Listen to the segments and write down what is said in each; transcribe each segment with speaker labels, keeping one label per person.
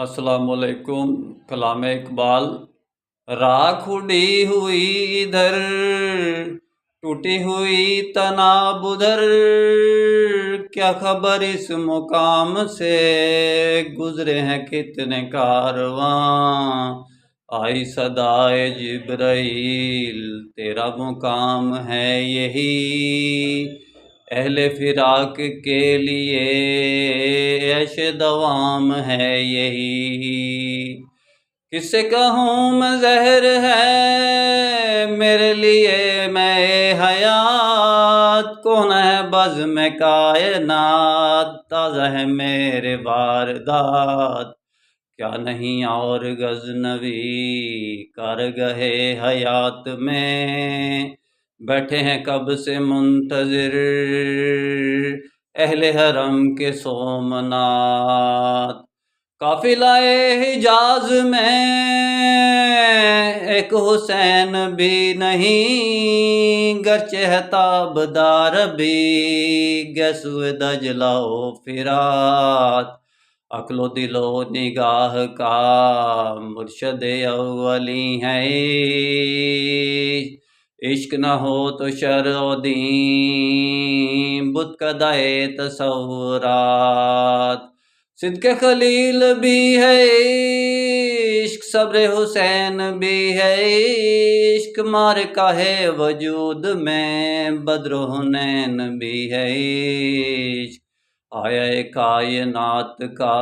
Speaker 1: अस्सलाम वालेकुम। कलाम इकबाल। राख उड़ी हुई इधर, टूटी हुई तनाब उधर, क्या खबर इस मुकाम से, गुजरे हैं कितने कारवां। आई सदाए जिब्राइल, तेरा मुकाम है यही, अहले फिराक के लिए ऐश दवाम है यही। किससे कहूँ मैं ज़हर है मेरे लिए मैं हयात, कौन है बज़्म कायनात, ताज़ा है मेरे वारदात। क्या नहीं और गज़नवी कारगहे हयात में, बैठे हैं कब से मुंतज़िर अहले हरम के सोमनाथ। काफिलाए हिजाज में एक हुसैन भी नहीं, गर्चे है ताबदार भी गैसुए दजलाओ फिरात। अक्लो दिलो निगाह का मुर्शद अव्वली है, इश्क न हो तो शर्अ दीन बुत कदाए तसव्वुरात। सिद्के खलील भी है इश्क, सब्र हुसैन भी है इश्क, मार काहे वजूद में बद्र हुनैन भी है इश्क। आया कायनात का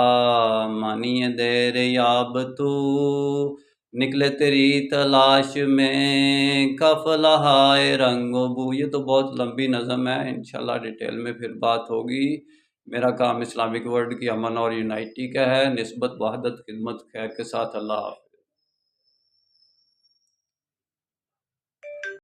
Speaker 1: मानिए देर याब तू, निकले तेरी तलाश में काफिला हाय रंगो बू। ये तो बहुत लंबी नज़म है, इंशाल्लाह डिटेल में फिर बात होगी। मेरा काम इस्लामिक वर्ल्ड की अमन और यूनाइटी का है, निस्बत वहदत खिदमत खैर के साथ। अल्लाह हाफ़िज़।